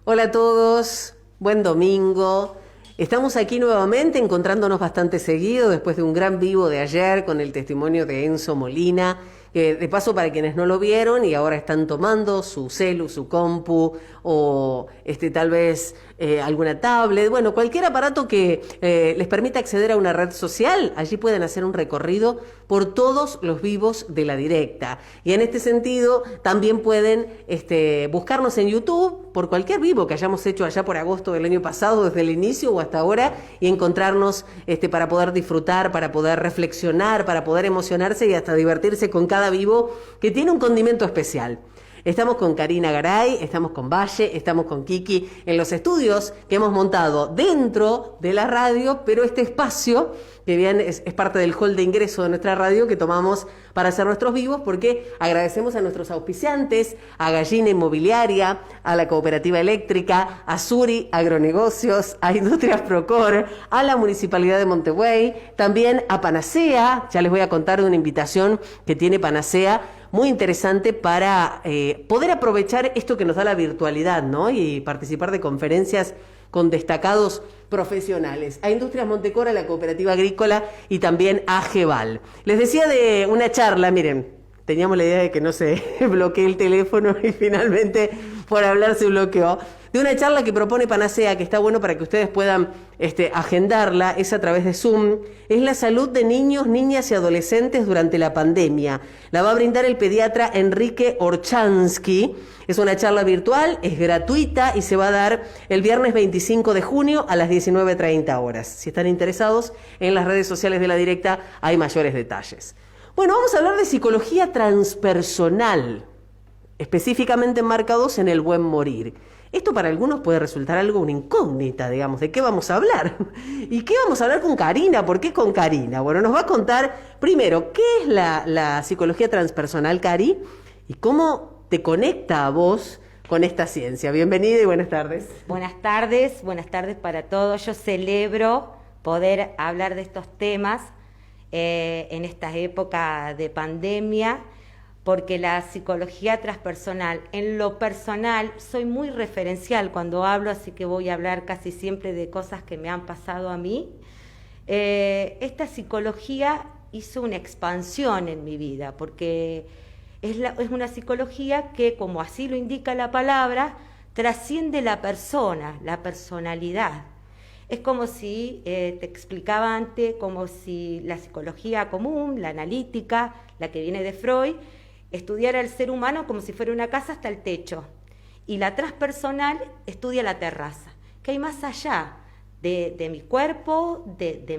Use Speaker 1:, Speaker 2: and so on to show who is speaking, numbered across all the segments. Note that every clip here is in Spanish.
Speaker 1: Hola a todos, buen domingo. Estamos aquí nuevamente encontrándonos bastante seguido después de un gran vivo de ayer con el testimonio de Enzo Molina. De paso, para quienes no lo vieron y ahora están tomando su celu, su compu o tal vez alguna tablet, bueno, cualquier aparato que les permita acceder a una red social, allí pueden hacer un recorrido por todos los vivos de La Directa. Y en este sentido también pueden buscarnos en YouTube por cualquier vivo que hayamos hecho allá por agosto del año pasado, desde el inicio o hasta ahora, y encontrarnos para poder disfrutar, para poder reflexionar, para poder emocionarse y hasta divertirse con cada vivo que tiene un condimento especial. Estamos con Karina Garay, estamos con Valle, estamos con Kiki en los estudios que hemos montado dentro de la radio, pero este espacio que bien es parte del hall de ingreso de nuestra radio que tomamos para hacer nuestros vivos, porque agradecemos a nuestros auspiciantes, a Gallina Inmobiliaria, a la Cooperativa Eléctrica, a Suri Agronegocios, a Industrias Procor, a la Municipalidad de Montevideo, también a Panacea. Ya les voy a contar de una invitación que tiene Panacea, muy interesante para poder aprovechar esto que nos da la virtualidad, ¿no? Y participar de conferencias con destacados profesionales. A Industrias Montecora, la Cooperativa Agrícola y también a Geval. Les decía de una charla, miren, teníamos la idea de que no se bloquee el teléfono y finalmente por hablar se bloqueó. De una charla que propone Panacea, que está bueno para que ustedes puedan agendarla, es a través de Zoom, es la salud de niños, niñas y adolescentes durante la pandemia. La va a brindar el pediatra Enrique Orchansky. Es una charla virtual, es gratuita y se va a dar el viernes 25 de junio a las 19:30 horas. Si están interesados, en las redes sociales de La Directa hay mayores detalles. Bueno, vamos a hablar de psicología transpersonal, específicamente enmarcados en el buen morir. Esto para algunos puede resultar algo una incógnita, digamos, ¿de qué vamos a hablar? ¿Y qué vamos a hablar con Karina? ¿Por qué con Karina? Bueno, nos va a contar primero qué es la psicología transpersonal, Cari, y cómo te conecta a vos con esta ciencia. Bienvenida y buenas tardes.
Speaker 2: Buenas tardes para todos. Yo celebro poder hablar de estos temas en esta época de pandemia, porque la psicología transpersonal, en lo personal, soy muy referencial cuando hablo, así que voy a hablar casi siempre de cosas que me han pasado a mí. Esta psicología hizo una expansión en mi vida, porque es una psicología que, como así lo indica la palabra, trasciende la persona, la personalidad. Es como si, te explicaba antes, como si la psicología común, la analítica, la que viene de Freud, estudiara el ser humano como si fuera una casa hasta el techo. Y la transpersonal estudia la terraza. ¿Qué hay más allá de mi cuerpo, de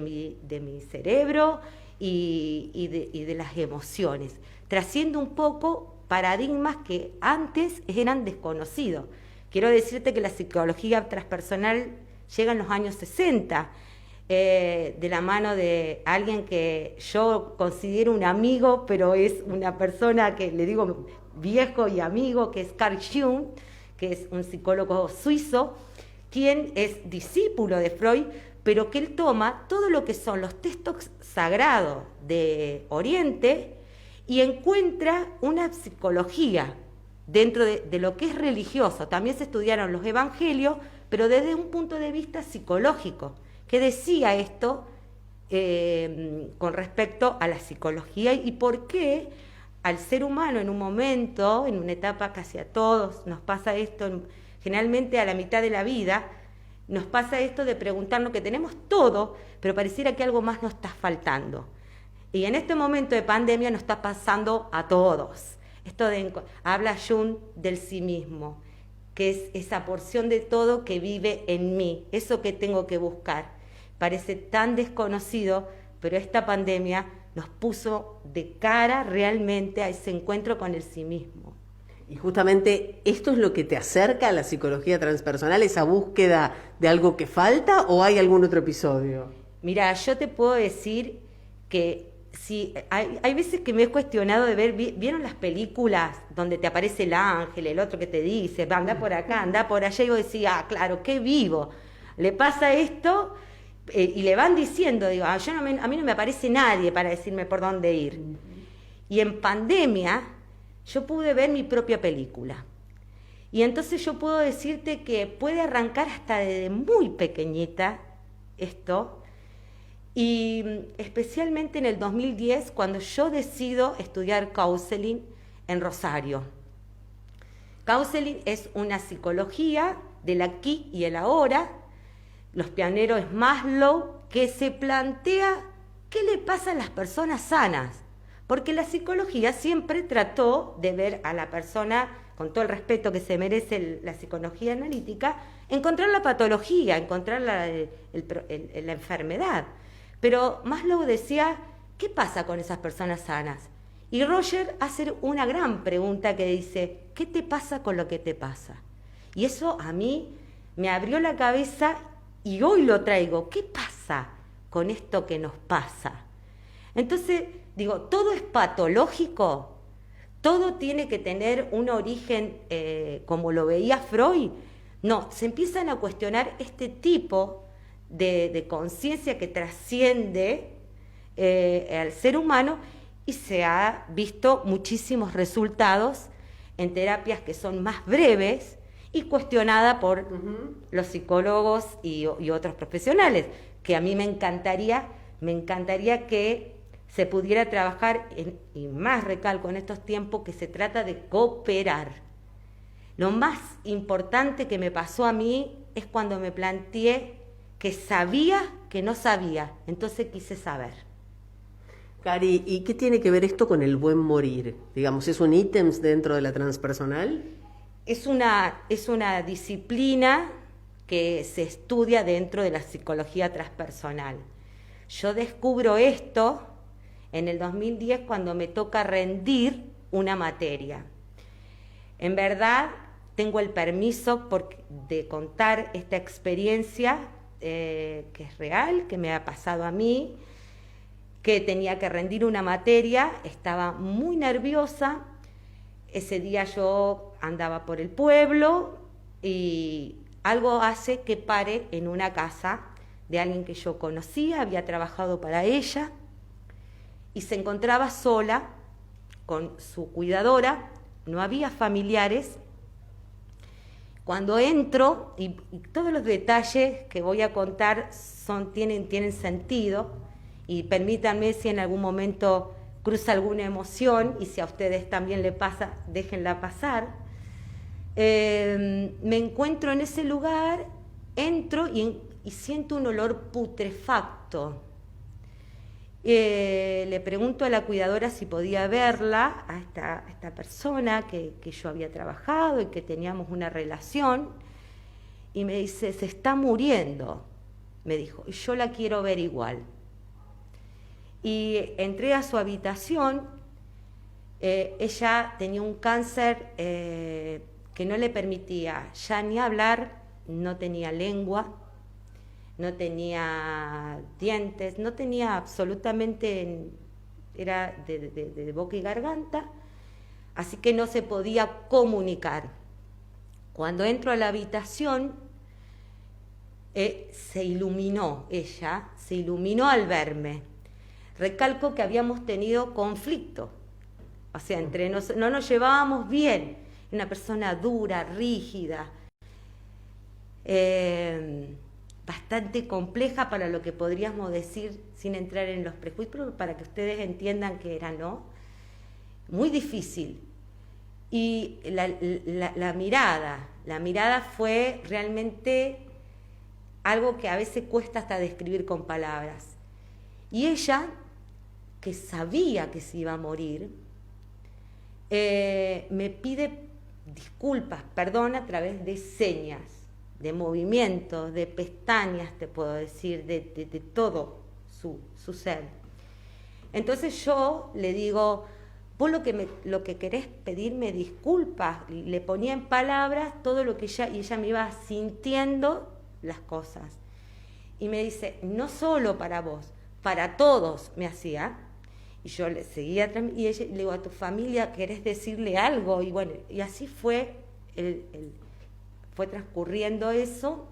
Speaker 2: mi cerebro y de las emociones? Trasciende un poco paradigmas que antes eran desconocidos. Quiero decirte que la psicología transpersonal llega en los años 60, de la mano de alguien que yo considero un amigo, pero es una persona que le digo viejo y amigo, que es Carl Jung, que es un psicólogo suizo, quien es discípulo de Freud, pero que él toma todo lo que son los textos sagrados de Oriente y encuentra una psicología dentro de lo que es religioso. También se estudiaron los evangelios, pero desde un punto de vista psicológico, que decía esto con respecto a la psicología y por qué al ser humano en un momento, en una etapa casi a todos nos pasa esto, generalmente a la mitad de la vida, nos pasa esto de preguntarnos que tenemos todo, pero pareciera que algo más nos está faltando. Y en este momento de pandemia nos está pasando a todos. Habla Jung del sí mismo, que es esa porción de todo que vive en mí, eso que tengo que buscar. Parece tan desconocido, pero esta pandemia nos puso de cara realmente a ese encuentro con el sí mismo.
Speaker 1: Y justamente esto es lo que te acerca a la psicología transpersonal, esa búsqueda de algo que falta, ¿o hay algún otro episodio?
Speaker 2: Mira, yo te puedo decir que sí, hay veces que me he cuestionado de ver, ¿vieron las películas donde te aparece el ángel, el otro que te dice, anda por acá, anda por allá? Y vos decís, claro, qué vivo. Le pasa esto y le van diciendo, digo, a mí no me aparece nadie para decirme por dónde ir. Y en pandemia yo pude ver mi propia película. Y entonces yo puedo decirte que puede arrancar hasta desde muy pequeñita esto, y especialmente en el 2010 cuando yo decido estudiar counseling en Rosario. Counseling es una psicología del aquí y el ahora. Los pioneros es Maslow, que se plantea qué le pasa a las personas sanas, porque la psicología siempre trató de ver a la persona, con todo el respeto que se merece la psicología analítica, encontrar la patología, encontrar la enfermedad. Pero Maslow decía, ¿qué pasa con esas personas sanas? Y Roger hace una gran pregunta que dice, ¿qué te pasa con lo que te pasa? Y eso a mí me abrió la cabeza y hoy lo traigo. ¿Qué pasa con esto que nos pasa? Entonces, digo, ¿todo es patológico? ¿Todo tiene que tener un origen como lo veía Freud? No, se empiezan a cuestionar este tipo de conciencia que trasciende al ser humano, y se ha visto muchísimos resultados en terapias que son más breves y cuestionada por los psicólogos y otros profesionales, que a mí me encantaría que se pudiera trabajar, y más recalco en estos tiempos, que se trata de cooperar. Lo más importante que me pasó a mí es cuando me planteé que sabía que no sabía, entonces quise saber.
Speaker 1: Cari, ¿y qué tiene que ver esto con el buen morir? Digamos, ¿es un ítem dentro de la transpersonal?
Speaker 2: Es una disciplina que se estudia dentro de la psicología transpersonal. Yo descubro esto en el 2010 cuando me toca rendir una materia. En verdad, tengo el permiso de contar esta experiencia que es real, que me ha pasado a mí, que tenía que rendir una materia, estaba muy nerviosa. Ese día yo andaba por el pueblo y algo hace que pare en una casa de alguien que yo conocía, había trabajado para ella, y se encontraba sola con su cuidadora, no había familiares. Cuando entro, y todos los detalles que voy a contar tienen sentido, y permítanme si en algún momento cruza alguna emoción, y si a ustedes también le pasa, déjenla pasar. Me encuentro en ese lugar, entro y siento un olor putrefacto. Le pregunto a la cuidadora si podía verla, a esta persona que yo había trabajado y que teníamos una relación, y me dice, se está muriendo, me dijo, y yo la quiero ver igual. Y entré a su habitación. Ella tenía un cáncer que no le permitía ya ni hablar, no tenía lengua, no tenía dientes, no tenía absolutamente, era de boca y garganta, así que no se podía comunicar. Cuando entro a la habitación, se iluminó ella, se iluminó al verme. Recalco que habíamos tenido conflicto, o sea, entre no nos llevábamos bien, una persona dura, rígida, bastante compleja para lo que podríamos decir sin entrar en los prejuicios, para que ustedes entiendan que era, ¿no? Muy difícil. Y la mirada fue realmente algo que a veces cuesta hasta describir con palabras. Y ella, que sabía que se iba a morir, me pide disculpas, perdón, a través de señas, de movimientos, de pestañas, te puedo decir, de todo su ser. Entonces yo le digo, vos lo que querés pedirme disculpas, y le ponía en palabras todo lo que y ella me iba sintiendo las cosas. Y me dice, no solo para vos, para todos, me hacía. Y yo le seguía, y ella, le digo, a tu familia querés decirle algo. Y bueno, y así fue, fue transcurriendo eso.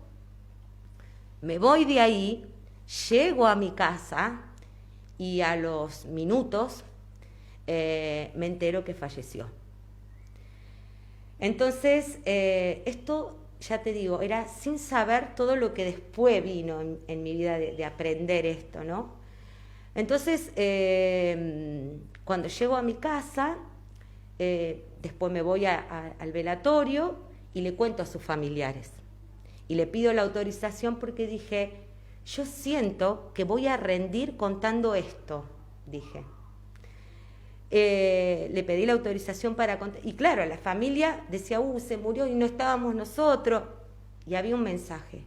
Speaker 2: Me voy de ahí, llego a mi casa y a los minutos me entero que falleció. Entonces, esto, ya te digo, era sin saber todo lo que después vino en mi vida de aprender esto, ¿no? Entonces, cuando llego a mi casa, después me voy al velatorio y le cuento a sus familiares. Y le pido la autorización porque dije, yo siento que voy a rendir contando esto, dije. Le pedí la autorización para contar. Y claro, la familia decía, se murió y no estábamos nosotros. Y había un mensaje.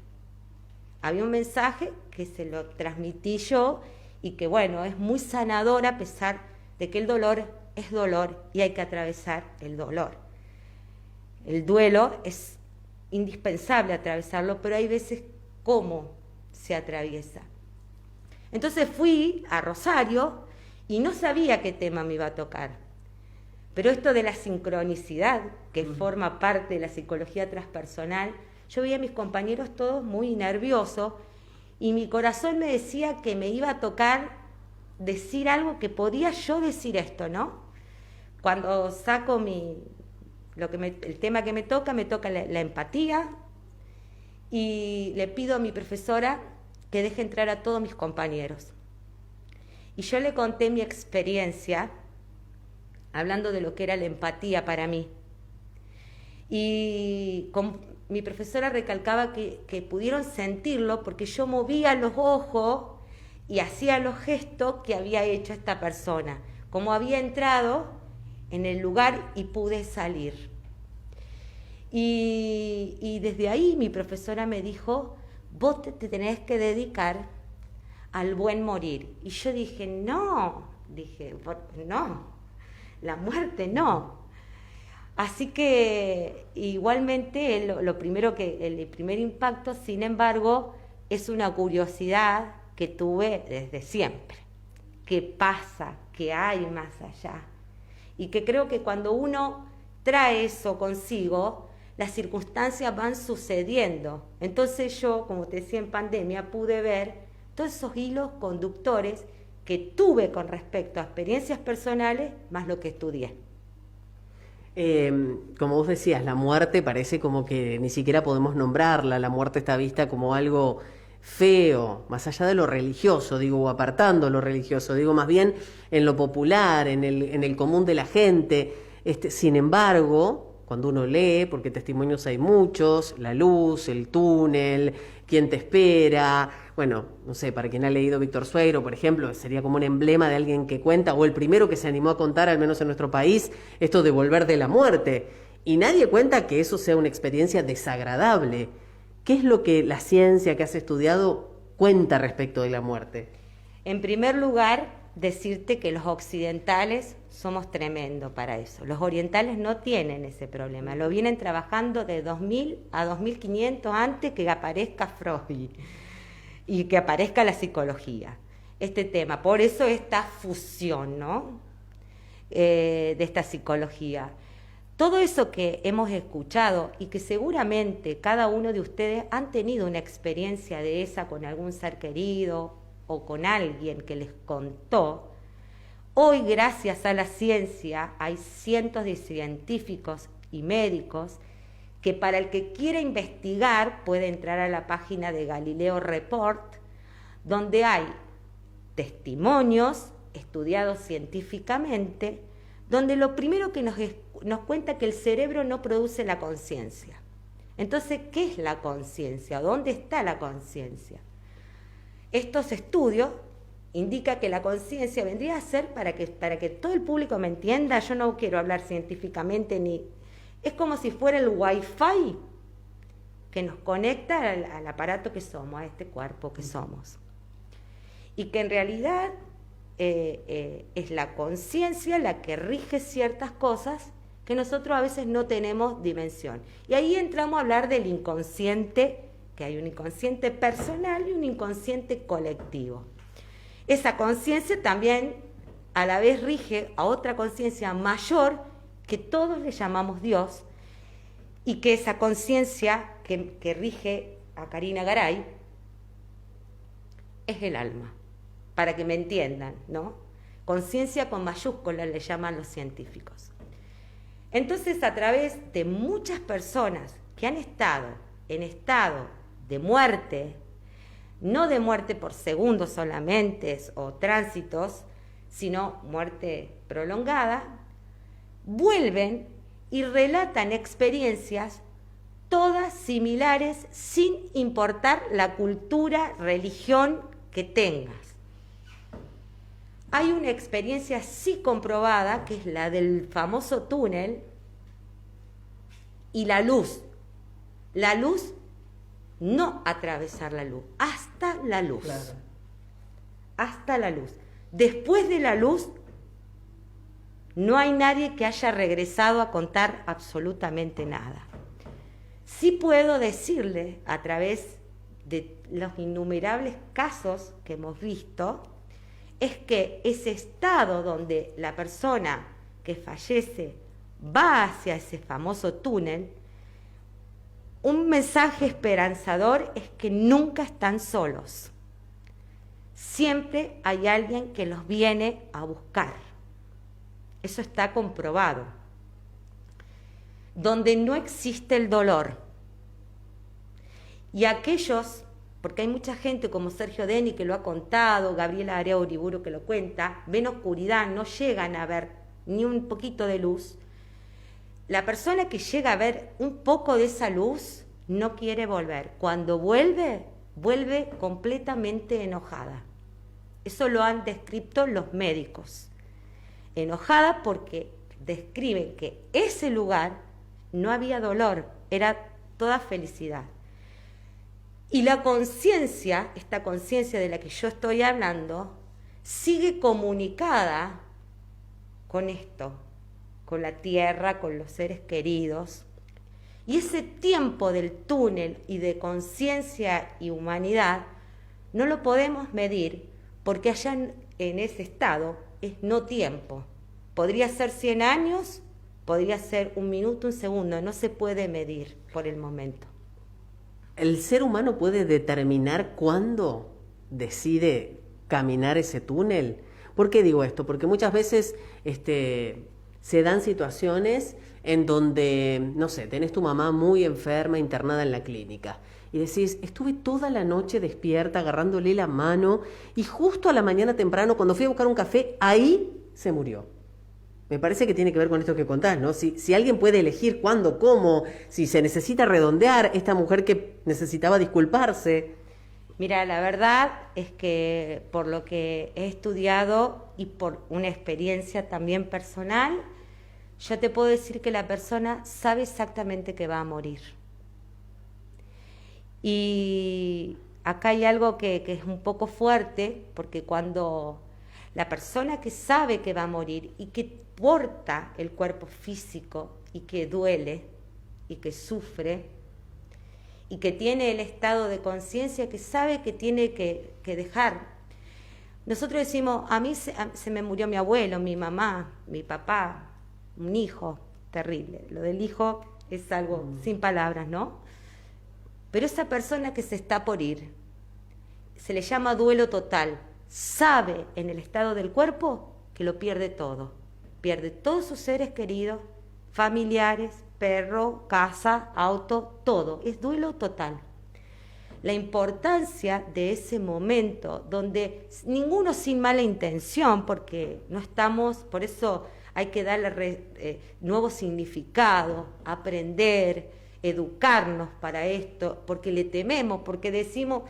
Speaker 2: Había un mensaje que se lo transmití yo y que, bueno, es muy sanador a pesar de que el dolor es dolor y hay que atravesar el dolor. El duelo es indispensable atravesarlo, pero hay veces cómo se atraviesa. Entonces fui a Rosario y no sabía qué tema me iba a tocar. Pero esto de la sincronicidad, que forma parte de la psicología transpersonal, yo veía a mis compañeros todos muy nerviosos y mi corazón me decía que me iba a tocar decir algo que podía yo decir esto, ¿no? Cuando saco el tema que me toca la empatía y le pido a mi profesora que deje entrar a todos mis compañeros. Y yo le conté mi experiencia hablando de lo que era la empatía para mí. Y mi profesora recalcaba que pudieron sentirlo porque yo movía los ojos y hacía los gestos que había hecho esta persona, como había entrado en el lugar y pude salir. Y desde ahí mi profesora me dijo, vos te tenés que dedicar al buen morir. Y yo dije, no, la muerte no. Así que igualmente el primer impacto, sin embargo, es una curiosidad que tuve desde siempre. ¿Qué pasa? ¿Qué hay más allá? Y que creo que cuando uno trae eso consigo, las circunstancias van sucediendo. Entonces yo, como te decía, en pandemia pude ver todos esos hilos conductores que tuve con respecto a experiencias personales más lo que estudié.
Speaker 1: Como vos decías, la muerte parece como que ni siquiera podemos nombrarla, la muerte está vista como algo feo, más allá de lo religioso, digo, o apartando lo religioso, digo más bien en lo popular, en el común de la gente. Sin embargo, cuando uno lee, porque testimonios hay muchos, la luz, el túnel, quién te espera, bueno, no sé, para quien ha leído Víctor Sueiro, por ejemplo, sería como un emblema de alguien que cuenta, o el primero que se animó a contar, al menos en nuestro país, esto de volver de la muerte. Y nadie cuenta que eso sea una experiencia desagradable. ¿Qué es lo que la ciencia que has estudiado cuenta respecto de la muerte?
Speaker 2: En primer lugar, decirte que los occidentales somos tremendos para eso. Los orientales no tienen ese problema. Lo vienen trabajando de 2000 a 2500 antes que aparezca Freud y que aparezca la psicología. Este tema, por eso esta fusión, ¿no? De esta psicología. Todo eso que hemos escuchado y que seguramente cada uno de ustedes han tenido una experiencia de esa con algún ser querido o con alguien que les contó, hoy gracias a la ciencia hay cientos de científicos y médicos que para el que quiera investigar puede entrar a la página de Galileo Report, donde hay testimonios estudiados científicamente, donde lo primero que nos cuenta que el cerebro no produce la conciencia. Entonces, ¿qué es la conciencia? ¿Dónde está la conciencia? Estos estudios indican que la conciencia vendría a ser, para que todo el público me entienda, yo no quiero hablar científicamente, es como si fuera el wifi que nos conecta al aparato que somos, a este cuerpo que somos. Y que en realidad es la conciencia la que rige ciertas cosas que nosotros a veces no tenemos dimensión. Y ahí entramos a hablar del inconsciente, que hay un inconsciente personal y un inconsciente colectivo. Esa conciencia también a la vez rige a otra conciencia mayor que todos le llamamos Dios, y que esa conciencia que rige a Karina Garay es el alma, para que me entiendan, ¿no? Conciencia con mayúsculas le llaman los científicos. Entonces, a través de muchas personas que han estado en estado de muerte, no de muerte por segundos solamente o tránsitos, sino muerte prolongada, vuelven y relatan experiencias todas similares sin importar la cultura, religión que tengas. Hay una experiencia sí comprobada, que es la del famoso túnel y la luz. La luz, no atravesar la luz, hasta la luz. Claro. Hasta la luz. Después de la luz, no hay nadie que haya regresado a contar absolutamente nada. Sí puedo decirle, a través de los innumerables casos que hemos visto, es que ese estado donde la persona que fallece va hacia ese famoso túnel, un mensaje esperanzador es que nunca están solos. Siempre hay alguien que los viene a buscar. Eso está comprobado. Donde no existe el dolor. Y aquellos, porque hay mucha gente como Sergio Deni que lo ha contado, Gabriela Area Uriburu que lo cuenta, ven oscuridad, no llegan a ver ni un poquito de luz. La persona que llega a ver un poco de esa luz no quiere volver. Cuando vuelve, vuelve completamente enojada. Eso lo han descrito los médicos. Enojada porque describen que ese lugar no había dolor, era toda felicidad. Y la conciencia, esta conciencia de la que yo estoy hablando, sigue comunicada con esto, con la tierra, con los seres queridos. Y ese tiempo del túnel y de conciencia y humanidad no lo podemos medir porque allá en ese estado es no tiempo. Podría ser 100 años, podría ser un minuto, un segundo, no se puede medir por el momento.
Speaker 1: ¿El ser humano puede determinar cuándo decide caminar ese túnel? ¿Por qué digo esto? Porque muchas veces se dan situaciones en donde, no sé, tenés tu mamá muy enferma, internada en la clínica, y decís, estuve toda la noche despierta agarrándole la mano y justo a la mañana temprano, cuando fui a buscar un café, ahí se murió. Me parece que tiene que ver con esto que contás, ¿no? Si alguien puede elegir cuándo, cómo, si se necesita redondear, esta mujer que necesitaba disculparse.
Speaker 2: Mira, la verdad es que por lo que he estudiado y por una experiencia también personal, yo te puedo decir que la persona sabe exactamente que va a morir. Y acá hay algo que es un poco fuerte, porque cuando la persona que sabe que va a morir y que porta el cuerpo físico y que duele y que sufre y que tiene el estado de conciencia que sabe que tiene que dejar. Nosotros decimos, a mí se me murió mi abuelo, mi mamá, mi papá, un hijo, terrible. Lo del hijo es algo sin palabras, ¿no? Pero esa persona que se está por ir, se le llama duelo total, sabe en el estado del cuerpo que lo pierde todo. Pierde todos sus seres queridos, familiares, perro, casa, auto, todo. Es duelo total. La importancia de ese momento donde ninguno sin mala intención, porque no estamos, por eso hay que darle nuevo significado, aprender, educarnos para esto, porque le tememos, porque decimos,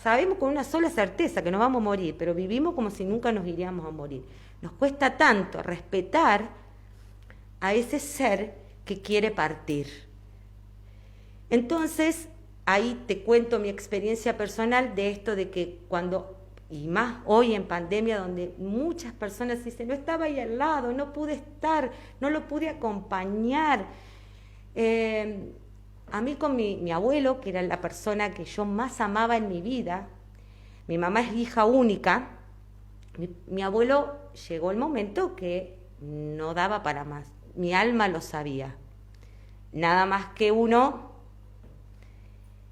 Speaker 2: sabemos con una sola certeza que nos vamos a morir, pero vivimos como si nunca nos iríamos a morir. Nos cuesta tanto respetar a ese ser que quiere partir. Entonces, ahí te cuento mi experiencia personal de esto de que cuando, y más hoy en pandemia, donde muchas personas dicen, no estaba ahí al lado, no pude estar, no lo pude acompañar. A mí con mi abuelo, que era la persona que yo más amaba en mi vida, mi mamá es hija única, mi abuelo llegó el momento que no daba para más, mi alma lo sabía. Nada más que uno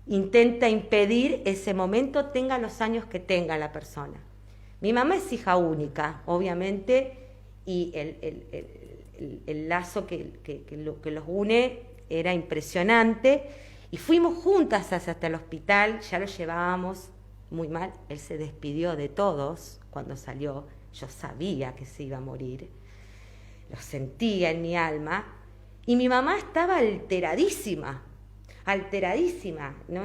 Speaker 2: intenta impedir ese momento, tenga los años que tenga la persona. Mi mamá es hija única, obviamente, y el lazo que los une era impresionante, y fuimos juntas hasta el hospital, ya lo llevábamos muy mal, él se despidió de todos cuando salió, yo sabía que se iba a morir, lo sentía en mi alma, y mi mamá estaba alteradísima, no,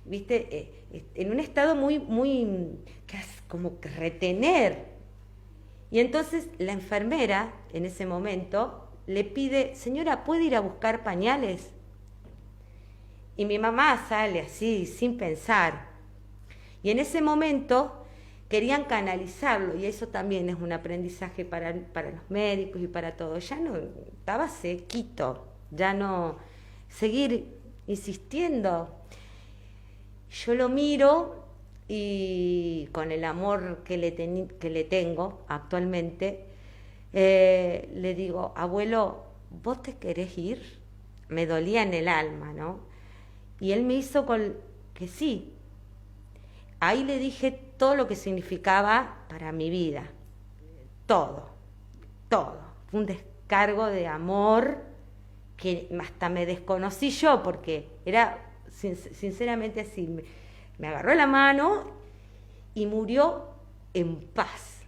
Speaker 2: viste, en un estado muy, como que retener. Y entonces la enfermera, en ese momento, le pide, señora, ¿puede ir a buscar pañales? Y mi mamá sale así, sin pensar. Y en ese momento querían canalizarlo, y eso también es un aprendizaje para los médicos y para todos. Ya no, estaba sequito, ya no, seguir insistiendo. Yo lo miro y con el amor que le tengo actualmente, le digo, abuelo, ¿vos te querés ir? Me dolía en el alma, ¿no? Y él me hizo que sí. Ahí le dije todo lo que significaba para mi vida. Todo. Fue un descargo de amor que hasta me desconocí yo, porque era sinceramente así. Me agarró la mano y murió en paz.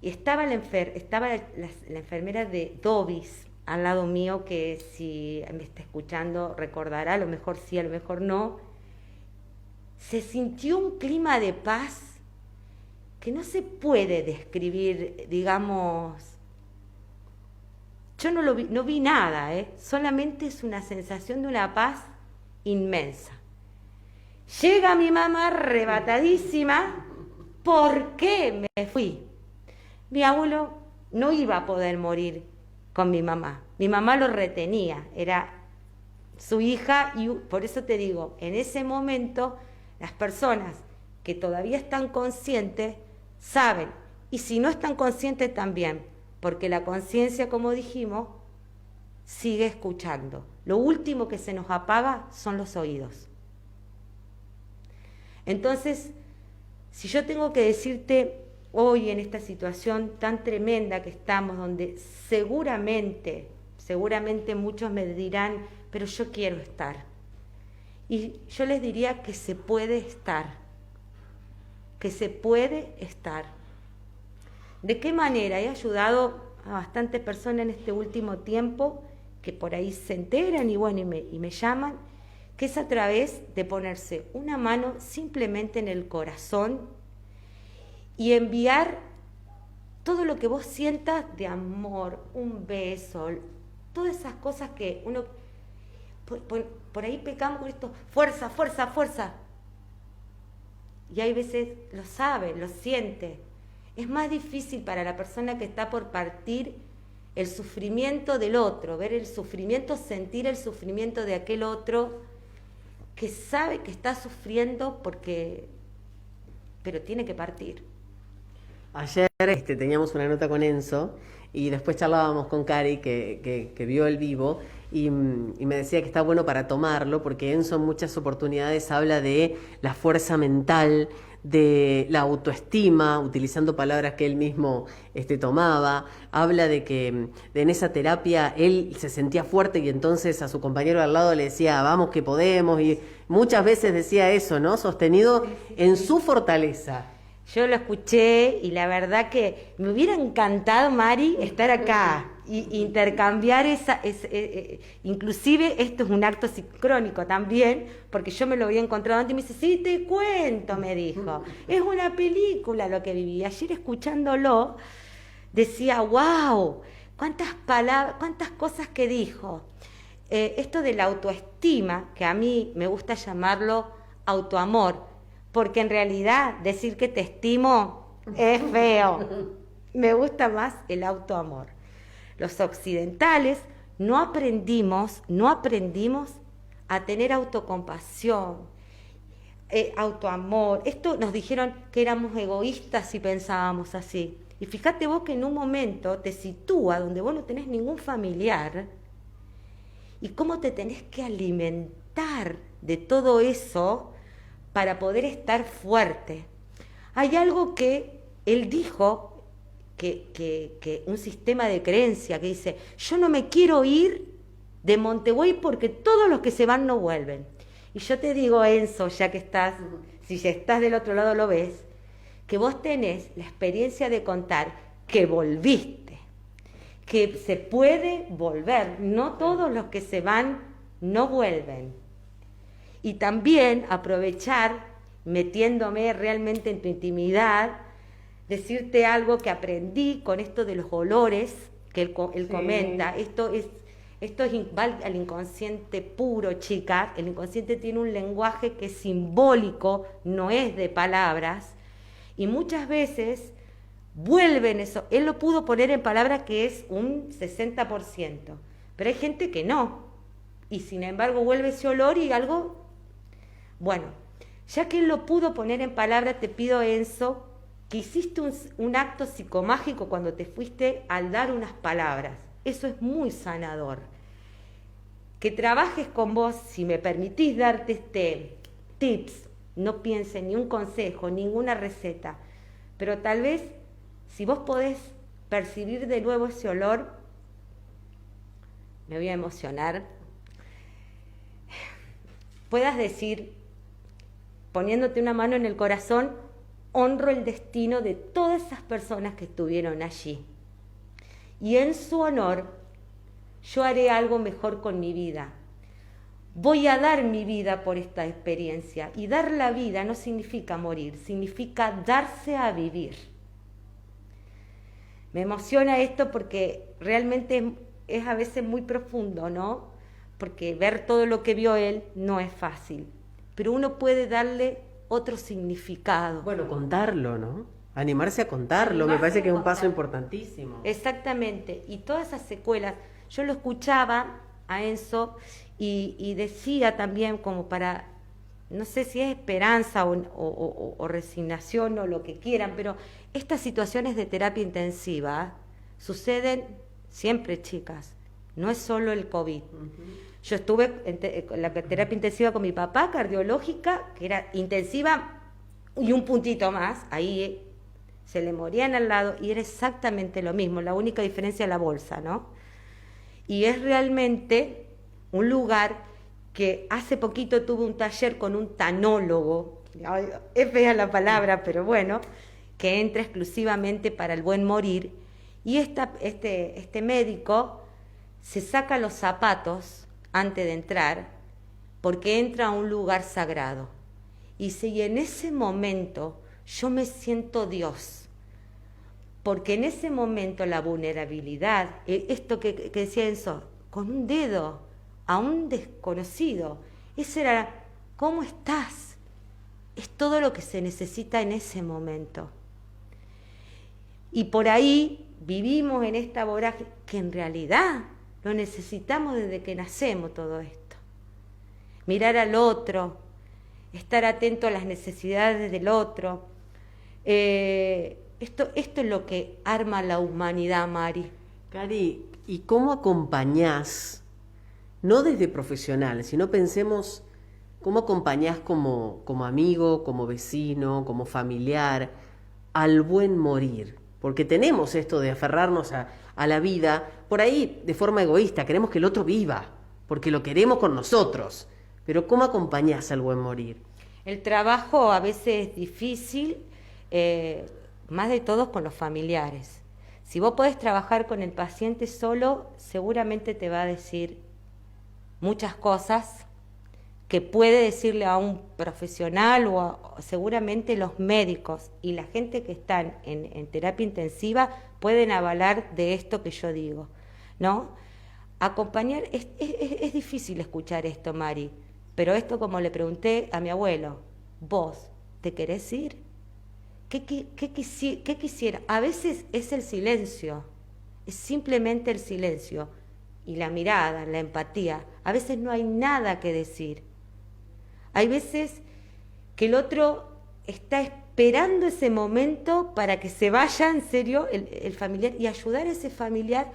Speaker 2: Y estaba la enfermera de Dobis al lado mío, que si me está escuchando recordará, a lo mejor sí, a lo mejor no. Se sintió un clima de paz que no se puede describir, digamos. Yo no vi nada, solamente es una sensación de una paz inmensa. Llega mi mamá arrebatadísima. ¿Por qué me fui? Mi abuelo no iba a poder morir con mi mamá. Mi mamá lo retenía, era su hija, y por eso te digo, en ese momento las personas que todavía están conscientes saben, y si no están conscientes también, porque la conciencia, como dijimos, sigue escuchando. Lo último que se nos apaga son los oídos. Entonces, si yo tengo que decirte hoy en esta situación tan tremenda que estamos, donde seguramente muchos me dirán, pero yo quiero estar. Y yo les diría que se puede estar. ¿De qué manera? He ayudado a bastantes personas en este último tiempo que por ahí se enteran y me llaman, que es a través de ponerse una mano simplemente en el corazón y enviar todo lo que vos sientas de amor, un beso, todas esas cosas que uno, por ahí pecamos con esto, fuerza. Y hay veces lo sabe, lo siente. Es más difícil para la persona que está por partir el sufrimiento del otro, ver el sufrimiento, sentir el sufrimiento de aquel otro que sabe que está sufriendo pero tiene que partir.
Speaker 1: Ayer teníamos una nota con Enzo y después charlábamos con Cari que vio el vivo y me decía que está bueno para tomarlo porque Enzo en muchas oportunidades habla de la fuerza mental, de la autoestima, utilizando palabras que él mismo tomaba, habla de que en esa terapia él se sentía fuerte y entonces a su compañero al lado le decía, vamos que podemos, y muchas veces decía eso, ¿no? Sostenido en su fortaleza.
Speaker 2: Yo lo escuché y la verdad que me hubiera encantado, Mari, estar acá e intercambiar inclusive esto es un acto sincrónico también, porque yo me lo había encontrado antes y me dice, sí, te cuento, me dijo, es una película lo que viví. Ayer escuchándolo decía, wow, cuántas palabras, cuántas cosas que dijo. Esto de la autoestima, que a mí me gusta llamarlo autoamor, porque en realidad decir que te estimo es feo. Me gusta más el autoamor. Los occidentales no aprendimos a tener autocompasión, autoamor. Esto nos dijeron que éramos egoístas si pensábamos así. Y fíjate vos que en un momento te sitúa donde vos no tenés ningún familiar y cómo te tenés que alimentar de todo eso para poder estar fuerte. Hay algo que él dijo que un sistema de creencia que dice, yo no me quiero ir de Montevideo porque todos los que se van no vuelven. Y yo te digo, Enzo, ya que estás, si ya estás del otro lado lo ves, que vos tenés la experiencia de contar que volviste, que se puede volver, no todos los que se van no vuelven. Y también aprovechar, metiéndome realmente en tu intimidad, decirte algo que aprendí con esto de los olores, que él comenta, esto va al inconsciente puro, chicas. El inconsciente tiene un lenguaje que es simbólico, no es de palabras, y muchas veces vuelven eso. Él lo pudo poner en palabras que es un 60%, pero hay gente que no, y sin embargo vuelve ese olor y algo... Bueno, ya que él lo pudo poner en palabras, te pido, Enzo, que hiciste un acto psicomágico cuando te fuiste al dar unas palabras. Eso es muy sanador. Que trabajes con vos, si me permitís darte tips, no pienses ni un consejo, ninguna receta, pero tal vez si vos podés percibir de nuevo ese olor, me voy a emocionar, puedas decir, poniéndote una mano en el corazón, honro el destino de todas esas personas que estuvieron allí. Y en su honor, yo haré algo mejor con mi vida. Voy a dar mi vida por esta experiencia. Y dar la vida no significa morir, significa darse a vivir. Me emociona esto porque realmente es a veces muy profundo, ¿no? Porque ver todo lo que vio él no es fácil. Pero uno puede darle otro significado.
Speaker 1: Bueno, contarlo, ¿no? Animarse a contarlo, me parece que es un paso importantísimo.
Speaker 2: Exactamente, y todas esas secuelas, yo lo escuchaba a Enzo y decía también como para, no sé si es esperanza o resignación o lo que quieran, pero estas situaciones de terapia intensiva suceden siempre, chicas, no es solo el COVID. Yo estuve en la terapia intensiva con mi papá, cardiológica, que era intensiva y un puntito más, ahí se le morían al lado y era exactamente lo mismo, la única diferencia es la bolsa, ¿no? Y es realmente un lugar que hace poquito tuve un taller con un tanólogo, es fea la palabra, pero bueno, que entra exclusivamente para el buen morir, y este médico se saca los zapatos antes de entrar, porque entra a un lugar sagrado. Y si en ese momento yo me siento Dios, porque en ese momento la vulnerabilidad, esto que decía Enzo, con un dedo a un desconocido, ese era, ¿cómo estás? Es todo lo que se necesita en ese momento. Y por ahí vivimos en esta vorágine que en realidad lo necesitamos desde que nacemos todo esto. Mirar al otro, estar atento a las necesidades del otro. Esto es lo que arma la humanidad, Mari.
Speaker 1: Cari, ¿y cómo acompañás, no desde profesional, sino pensemos cómo acompañás como amigo, como vecino, como familiar, al buen morir? Porque tenemos esto de aferrarnos a la vida, por ahí de forma egoísta, queremos que el otro viva, porque lo queremos con nosotros. Pero ¿cómo acompañás al buen morir?
Speaker 2: El trabajo a veces es difícil, más de todo con los familiares. Si vos podés trabajar con el paciente solo, seguramente te va a decir muchas cosas que puede decirle a un profesional o seguramente los médicos y la gente que están en terapia intensiva pueden avalar de esto que yo digo, ¿no? Acompañar, es difícil escuchar esto, Mari, pero esto, como le pregunté a mi abuelo, ¿vos te querés ir? ¿Qué quisiera? A veces es el silencio, es simplemente el silencio y la mirada, la empatía. A veces no hay nada que decir. Hay veces que el otro está esperando ese momento para que se vaya en serio el familiar y ayudar a ese familiar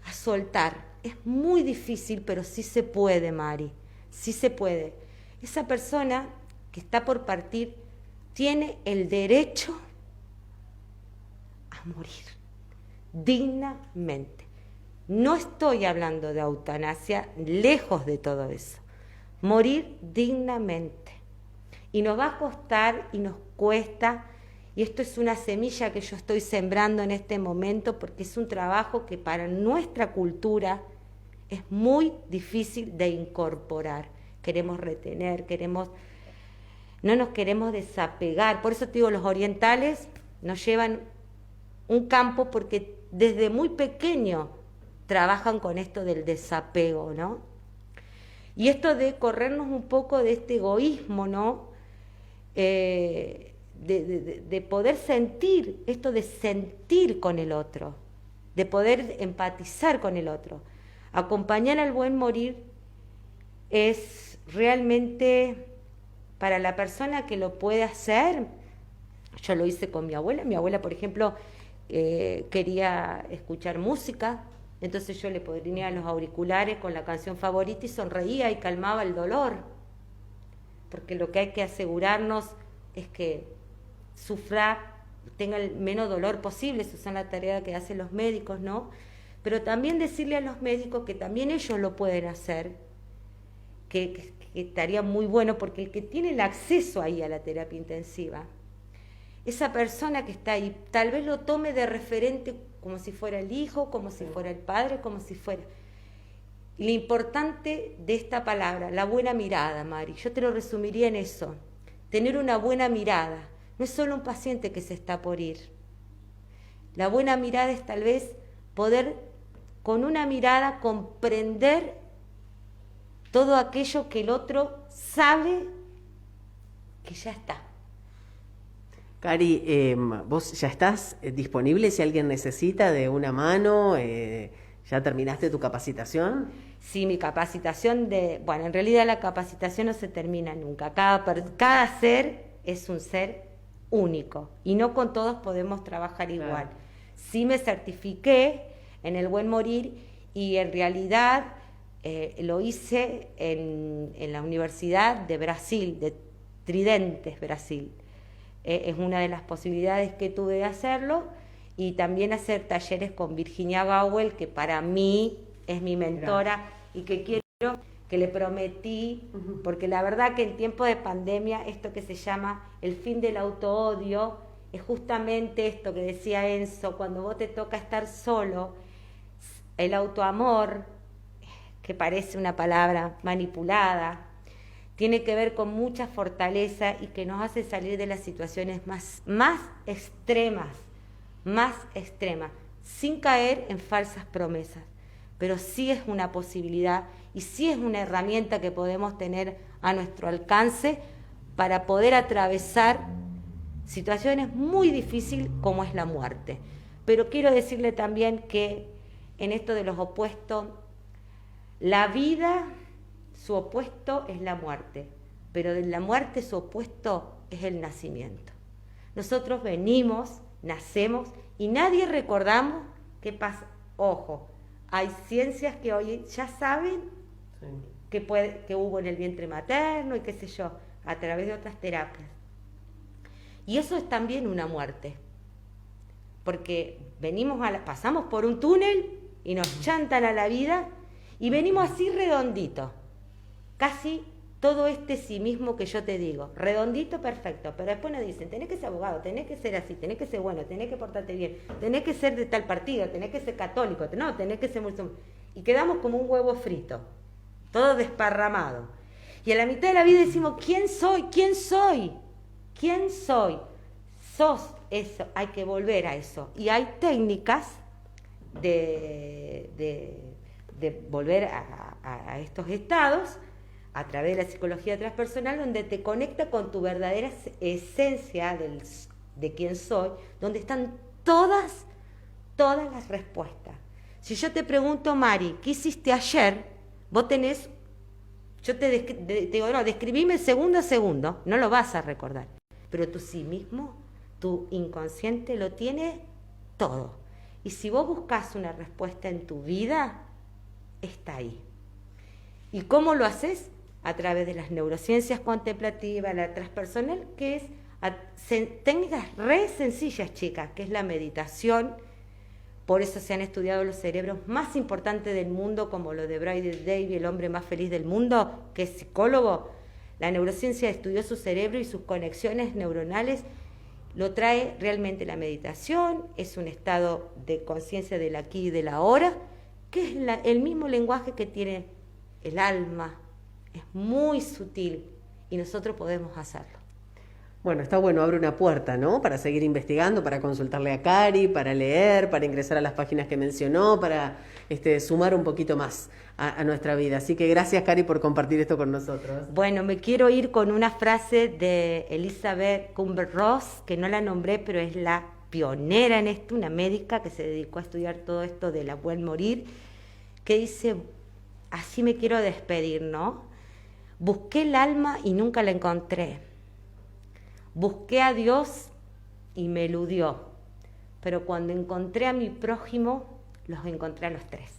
Speaker 2: a soltar. Es muy difícil, pero sí se puede, Mari, sí se puede. Esa persona que está por partir tiene el derecho a a morir dignamente. No estoy hablando de eutanasia, lejos de todo eso. Morir dignamente. Y nos va a costar y nos cuesta, y esto es una semilla que yo estoy sembrando en este momento porque es un trabajo que para nuestra cultura es muy difícil de incorporar. Queremos retener, no nos queremos desapegar. Por eso te digo, los orientales nos llevan un campo porque desde muy pequeño trabajan con esto del desapego, ¿no? Y esto de corrernos un poco de este egoísmo, ¿no? De poder sentir, esto de sentir con el otro, de poder empatizar con el otro. Acompañar al buen morir es realmente, para la persona que lo puede hacer, yo lo hice con mi abuela, por ejemplo, quería escuchar música, entonces yo le ponía los auriculares con la canción favorita y sonreía y calmaba el dolor, porque lo que hay que asegurarnos es que tenga el menos dolor posible. Esa es la tarea que hacen los médicos, ¿no? Pero también decirle a los médicos que también ellos lo pueden hacer, que estaría muy bueno, porque el que tiene el acceso ahí a la terapia intensiva, esa persona que está ahí, tal vez lo tome de referente como si fuera el hijo, como si fuera el padre, como si fuera... Y lo importante de esta palabra, la buena mirada, Mari, yo te lo resumiría en eso, tener una buena mirada. No es solo un paciente que se está por ir. La buena mirada es tal vez poder, con una mirada, comprender todo aquello que el otro sabe que ya está.
Speaker 1: Cari, ¿vos ya estás disponible si alguien necesita de una mano? ¿Ya terminaste tu capacitación?
Speaker 2: Sí, mi capacitación bueno, en realidad la capacitación no se termina nunca. Cada ser es un ser único y no con todos podemos trabajar igual. Claro. Sí me certifiqué en el buen morir y en realidad lo hice en la Universidad de Brasil, de Tridentes, Brasil. Es una de las posibilidades que tuve de hacerlo, y también hacer talleres con Virginia Gowell, que para mí es mi mentora. Gracias. Y que quiero, que le prometí, porque la verdad que en tiempo de pandemia esto que se llama el fin del autoodio es justamente esto que decía Enzo, cuando vos te toca estar solo, el autoamor, que parece una palabra manipulada, tiene que ver con mucha fortaleza y que nos hace salir de las situaciones más extremas, sin caer en falsas promesas. Pero sí es una posibilidad y sí es una herramienta que podemos tener a nuestro alcance para poder atravesar situaciones muy difíciles como es la muerte. Pero quiero decirle también que en esto de los opuestos, la vida, su opuesto es la muerte, pero de la muerte su opuesto es el nacimiento. Nosotros venimos, nacemos y nadie recordamos qué pasa. Ojo, hay ciencias que hoy ya saben que hubo en el vientre materno y qué sé yo, a través de otras terapias. Y eso es también una muerte, porque pasamos por un túnel y nos chantan a la vida y venimos así redondito, casi todo este sí mismo que yo te digo, redondito, perfecto, pero después nos dicen, tenés que ser abogado, tenés que ser así, tenés que ser bueno, tenés que portarte bien, tenés que ser de tal partido, tenés que ser católico, no, tenés que ser musulmán. Y quedamos como un huevo frito, todo desparramado. Y a la mitad de la vida decimos, ¿quién soy? ¿Quién soy? ¿Quién soy? Sos eso, hay que volver a eso. Y hay técnicas de volver a estos estados a través de la psicología transpersonal, donde te conecta con tu verdadera esencia de quién soy, donde están todas las respuestas. Si yo te pregunto, Mari, ¿qué hiciste ayer? Vos tenés, yo te digo, no, describime segundo a segundo, no lo vas a recordar, pero tú sí mismo, tu inconsciente lo tiene todo. Y si vos buscas una respuesta en tu vida, está ahí. ¿Y cómo lo haces? A través de las neurociencias contemplativas, la transpersonal, que es técnicas re sencillas, chicas, que es la meditación. Por eso se han estudiado los cerebros más importantes del mundo, como lo de Bradley Davis, el hombre más feliz del mundo, que es psicólogo. La neurociencia estudió su cerebro y sus conexiones neuronales. Lo trae realmente la meditación, es un estado de conciencia del aquí y del ahora, que es el mismo lenguaje que tiene el alma. Es muy sutil y nosotros podemos hacerlo.
Speaker 1: Bueno, está bueno, abre una puerta, ¿no? Para seguir investigando, para consultarle a Cari, para leer, para ingresar a las páginas que mencionó, para sumar un poquito más a nuestra vida. Así que gracias, Cari, por compartir esto con nosotros.
Speaker 2: Bueno, me quiero ir con una frase de Elizabeth Kubler-Ross, que no la nombré, pero es la pionera en esto, una médica que se dedicó a estudiar todo esto del buen morir, que dice, así me quiero despedir, ¿no? Busqué el alma y nunca la encontré. Busqué a Dios y me eludió, pero cuando encontré a mi prójimo, los encontré a los tres.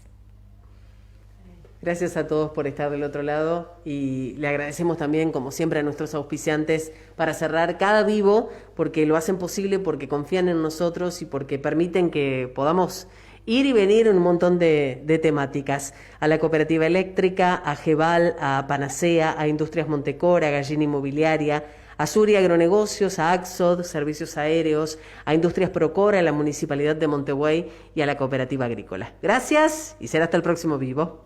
Speaker 1: Gracias a todos por estar del otro lado y le agradecemos también, como siempre, a nuestros auspiciantes para cerrar cada vivo, porque lo hacen posible, porque confían en nosotros y porque permiten que podamos ir y venir en un montón de temáticas. A la Cooperativa Eléctrica, a Gebal, a Panacea, a Industrias Montecor, a Gallina Inmobiliaria, a Suri Agronegocios, a Axod, Servicios Aéreos, a Industrias Procora, a la Municipalidad de Montevideo y a la Cooperativa Agrícola. Gracias y será hasta el próximo vivo.